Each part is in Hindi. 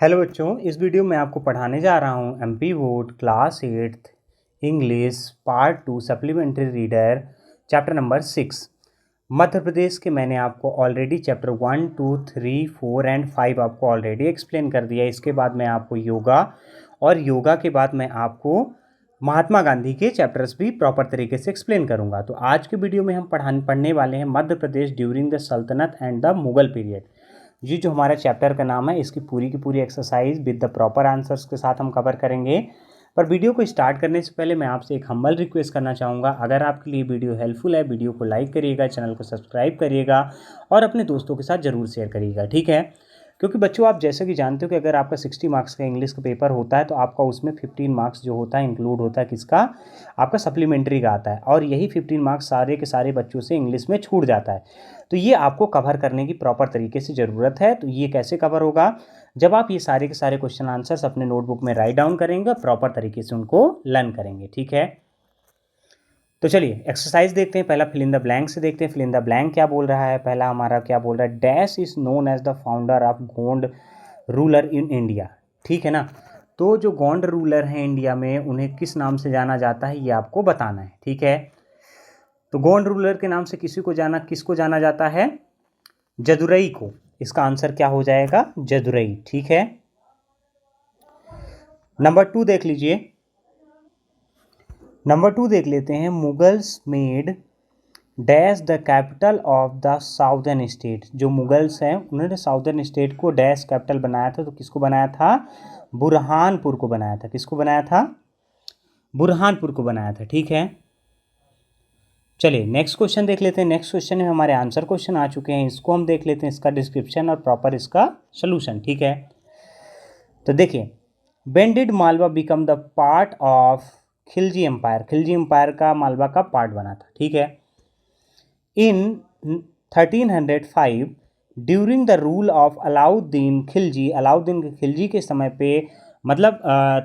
हेलो बच्चों, इस वीडियो में आपको पढ़ाने जा रहा हूँ MP board class 8th English part 2 supplementary reader chapter number 6 Madhya Pradesh के। मैंने आपको ऑलरेडी चैप्टर 1, 2, 3, 4 एंड 5 आपको ऑलरेडी एक्सप्लेन कर दिया। इसके बाद मैं आपको योगा और योगा के बाद मैं आपको महात्मा गांधी के चैप्टर्स भी प्रॉपर तरीके से एक्सप्लेन करूँगा। तो आज के वीडियो में हम पढ़ने वाले हैं मध्य प्रदेश ड्यूरिंग द सल्तनत एंड द मुगल पीरियड। ये जो हमारा चैप्टर का नाम है, इसकी पूरी की पूरी exercise with the proper answers के साथ हम कवर करेंगे। पर वीडियो को स्टार्ट करने से पहले मैं आपसे एक हम्बल रिक्वेस्ट करना चाहूँगा। अगर आपके लिए वीडियो हेल्पफुल है, वीडियो को लाइक करिएगा, चैनल को सब्सक्राइब करिएगा और अपने दोस्तों के साथ ज़रूर शेयर करिएगा, ठीक है। क्योंकि बच्चों, आप जैसे कि जानते हो कि अगर आपका 60 मार्क्स का इंग्लिश का पेपर होता है तो आपका उसमें 15 मार्क्स जो होता है इंक्लूड होता है किसका, आपका सप्लीमेंट्री का आता है। और यही 15 मार्क्स सारे के सारे बच्चों से इंग्लिश में छूट जाता है। तो ये आपको कवर करने की प्रॉपर तरीके से ज़रूरत है। तो ये कैसे कवर होगा, जब आप ये सारे के सारे क्वेश्चन आंसर्स अपने नोटबुक में राइट डाउन करेंगे, प्रॉपर तरीके से उनको लर्न करेंगे, ठीक है। तो चलिए एक्सरसाइज देखते हैं। पहला फिल इन द ब्लैंक से देखते हैं। फिल इन द ब्लैंक क्या बोल रहा है, पहला हमारा क्या बोल रहा है, dash is known as the founder of Gond ruler in India, ठीक है ना। तो जो गोंड रूलर हैं इंडिया में, उन्हें किस नाम से जाना जाता है ये आपको बताना है, ठीक है। तो गोंड रूलर के नाम से किसको जाना जाता है, जदुरई को। इसका आंसर क्या हो जाएगा, जदुरई, ठीक है। नंबर 2 देख लीजिए। नंबर 2 देख लेते हैं। Mughals made dash the capital of the southern state. जो मुगल्स हैं उन्होंने साउदर्न स्टेट को डैश कैपिटल बनाया था। तो किसको बनाया था, बुरहानपुर को बनाया था। किसको बनाया था, बुरहानपुर को बनाया था, ठीक है। चलिए नेक्स्ट क्वेश्चन देख लेते हैं। नेक्स्ट क्वेश्चन में हमारे आंसर क्वेश्चन आ चुके हैं, इसको हम देख लेते हैं, इसका डिस्क्रिप्शन और प्रॉपर इसका सोल्यूशन, ठीक है। तो देखिए, when did Malwa become the part of Khilji empire. Khilji empire का मालवा का पार्ट बना था, ठीक है। In 1305 during the rule of Alauddin Khilji. Alauddin Khilji के समय पे, मतलब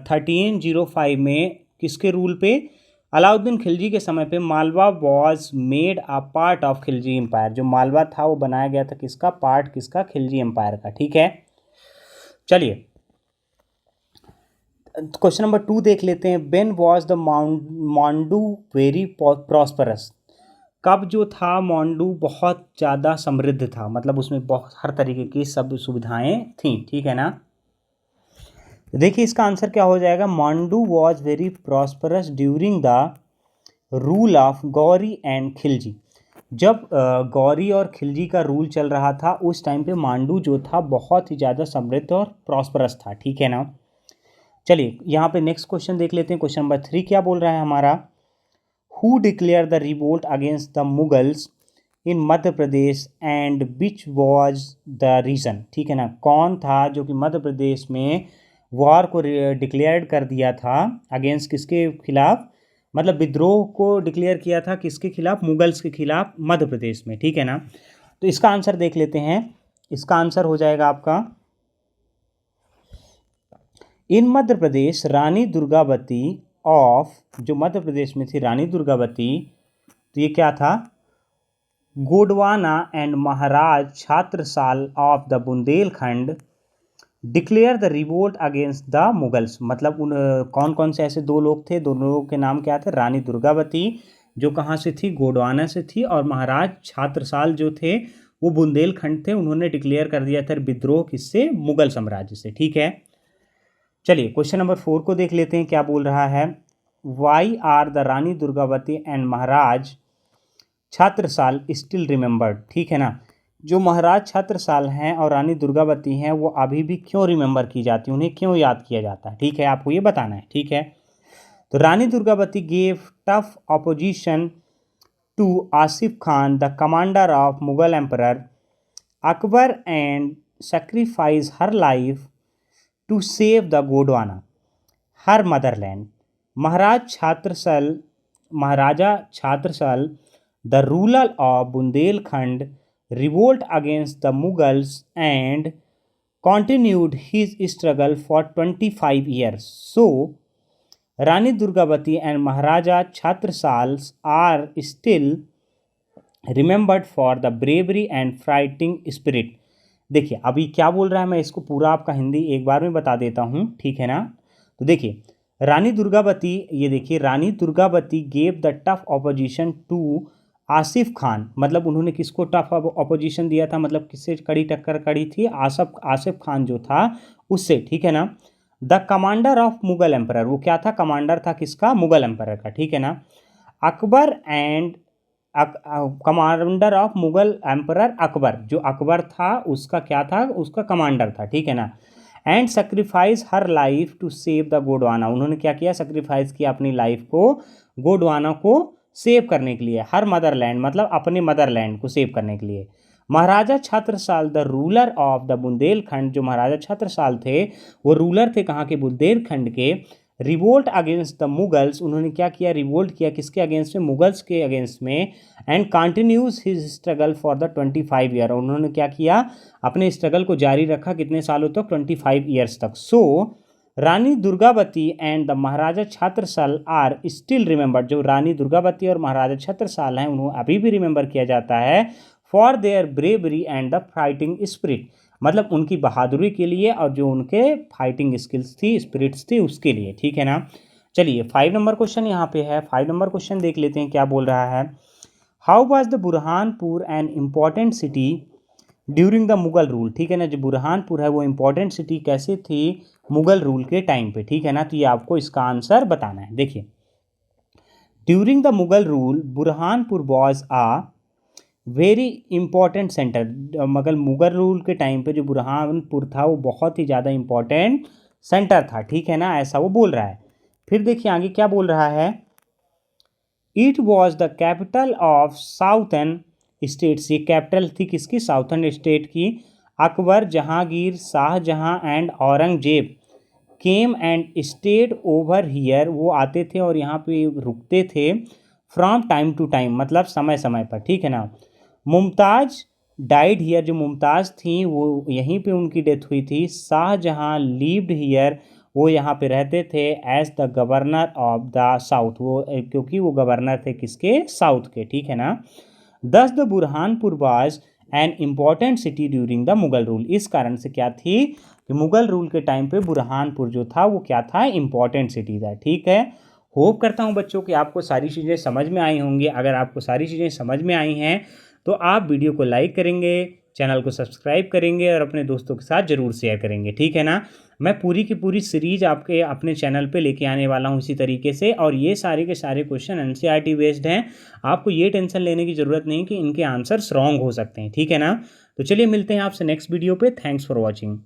1305 में किसके रूल पे, अलाउद्दीन खिलजी के समय पे Malwa was made a part of Khilji empire. जो मालवा था वो बनाया गया था किसका, पार्ट किसका, खिलजी एम्पायर का, ठीक है। चलिए क्वेश्चन नंबर 2 देख लेते हैं। When was the Mandu very prosperous. कब जो था मांडू बहुत ज़्यादा समृद्ध था, मतलब उसमें बहुत हर तरीके की सब सुविधाएं थीं, ठीक है ना। देखिए इसका आंसर क्या हो जाएगा, Mandu was very prosperous during the rule of Gauri and Khilji. जब गौरी और खिलजी का रूल चल रहा था उस टाइम पे मांडू जो था बहुत ही ज़्यादा समृद्ध और प्रॉस्परस था, ठीक है ना। चलिए यहाँ पे नेक्स्ट क्वेश्चन देख लेते हैं। क्वेश्चन नंबर 3 क्या बोल रहा है हमारा, who declare the revolt against the Mughals in Madhya Pradesh and which was the reason, ठीक है ना। कौन था जो कि मध्य प्रदेश में वॉर को डिक्लेयर कर दिया था, अगेंस्ट किसके खिलाफ, मतलब विद्रोह को डिक्लेयर किया था किसके खिलाफ, मुगल्स के खिलाफ मध्य प्रदेश में, ठीक है ना। तो इसका आंसर देख लेते हैं। इसका आंसर हो जाएगा आपका, इन मध्य प्रदेश रानी दुर्गावती ऑफ, जो मध्य प्रदेश में थी रानी दुर्गावती, तो ये क्या था, Gondwana and Maharaj Chhatrasal of the Bundelkhand declare the revolt against the Mughals. मतलब उन कौन कौन से ऐसे दो लोग थे, दोनों लोगों के नाम क्या थे, रानी दुर्गावती जो कहाँ से थी, गोडवाना से थी, और महाराज छात्रसाल जो थे वो बुंदेलखंड थे। उन्होंने डिक्लेयर कर दिया था विद्रोह किससे, मुगल साम्राज्य से, ठीक है। चलिए क्वेश्चन नंबर 4 को देख लेते हैं, क्या बोल रहा है, why are the Rani Durgavati and Maharaj Chhatrasal still remembered, ठीक है ना। जो महाराज छात्रसाल हैं और रानी दुर्गावती हैं वो अभी भी क्यों रिमेंबर की जाती है, उन्हें क्यों याद किया जाता है, ठीक है, आपको ये बताना है, ठीक है। तो Rani Durgavati gave tough opposition to Asif Khan the commander of Mughal emperor Akbar and sacrifice her life to save the Gondwana her motherland. Maharaja Chhatrasal the ruler of Bundelkhand revolt against the Mughals and continued his struggle for 25 years. So, Rani Durgavati and Maharaja Chhatrasal are still remembered for the bravery and fighting spirit देखिए अभी क्या बोल रहा है, मैं इसको पूरा आपका हिंदी एक बार में बता देता हूँ, ठीक है ना। तो देखिए रानी दुर्गावती, ये देखिए Rani Durgavati gave the tough opposition to Asif Khan, मतलब उन्होंने किसको टफ ऑपोजिशन दिया था, मतलब किससे कड़ी टक्कर कड़ी थी, आसिफ खान जो था उससे, ठीक है ना। The commander of Mughal emperor, वो क्या था, कमांडर था किसका, मुगल एम्परर का, ठीक है ना। Akbar and commander of Mughal emperor Akbar, जो अकबर था उसका क्या था, उसका कमांडर था, ठीक है ना। And sacrifice her life to save the Gondwana, उन्होंने क्या किया, सेक्रीफाइस किया अपनी लाइफ को गोडवाना को सेव करने के लिए, हर मदरलैंड मतलब अपने मदरलैंड को सेव करने के लिए। Maharaja Chhatrasal the ruler of the Bundelkhand, जो महाराजा छत्रसाल थे वो रूलर थे कहाँ के, बुंदेलखंड के। रिवोल्ट अगेंस्ट द मुगल्स, उन्होंने क्या किया, रिवोल्ट किया किसके अगेंस्ट में, मुगल्स के अगेंस्ट में। And continues his struggle for the 25 year, उन्होंने क्या किया, अपने स्ट्रगल को जारी रखा कितने सालों तक, 25 ईयर्स तक। So Rani Durgavati and the Maharaja Chhatrasal are still remembered, जो रानी दुर्गावती और महाराजा छत्रसाल हैं उन्हें अभी भी रिमेंबर किया जाता है for their bravery and the fighting spirit, मतलब उनकी बहादुरी के लिए और जो उनके फाइटिंग स्किल्स थी, स्पिरिट्स थी, उसके लिए, ठीक है ना। चलिए 5 नंबर क्वेश्चन यहाँ पे है, 5 नंबर क्वेश्चन देख लेते हैं क्या बोल रहा है। How was the Burhanpur an important city during the Mughal rule, ठीक है ना। जो बुरहानपुर है वो इम्पॉर्टेंट सिटी कैसे थी मुगल रूल के टाइम पे, ठीक है ना। तो ये आपको इसका आंसर बताना है। देखिए during the Mughal rule Burhanpur was a very important centre, मगर मुगल रूल के टाइम पे जो बुरहानपुर था वो बहुत ही ज़्यादा इंपॉर्टेंट सेंटर था, ठीक है ना, ऐसा वो बोल रहा है। फिर देखिए आगे क्या बोल रहा है, it was the capital of southern states, ये कैपिटल थी किसकी, साउथर्न स्टेट की। Akbar, Jahangir, Shahjahan and Aurangzeb came and stayed over here, वो आते थे और यहाँ पे रुकते थे फ्रॉम टाइम टू टाइम, मतलब समय समय पर, ठीक है ना। मुमताज़ डाइड हियर, जो मुमताज़ थी वो यहीं पे उनकी डेथ हुई थी। शाहजहां लिव्ड हियर, वो यहाँ पे रहते थे as the governor of the south, वो क्योंकि वो गवर्नर थे किसके, साउथ के, ठीक है ना। दस the Burhanpur was an important city during the Mughal rule, इस कारण से क्या थी कि मुगल रूल के टाइम पे बुरहानपुर जो था वो क्या था, इम्पॉर्टेंट सिटी था, ठीक है। होप करता हूँ बच्चों कि आपको सारी चीज़ें समझ में आई होंगी। अगर आपको सारी चीज़ें समझ में आई हैं तो आप वीडियो को लाइक करेंगे, चैनल को सब्सक्राइब करेंगे और अपने दोस्तों के साथ ज़रूर शेयर करेंगे, ठीक है ना। मैं पूरी की पूरी सीरीज आपके अपने चैनल पे लेके आने वाला हूँ इसी तरीके से, और ये सारे के सारे क्वेश्चन एनसीईआरटी बेस्ड हैं। आपको ये टेंशन लेने की ज़रूरत नहीं कि इनके आंसर्स रॉन्ग हो सकते हैं, ठीक है ना। तो चलिए मिलते हैं आपसे नेक्स्ट वीडियो पे। Thanks for watching.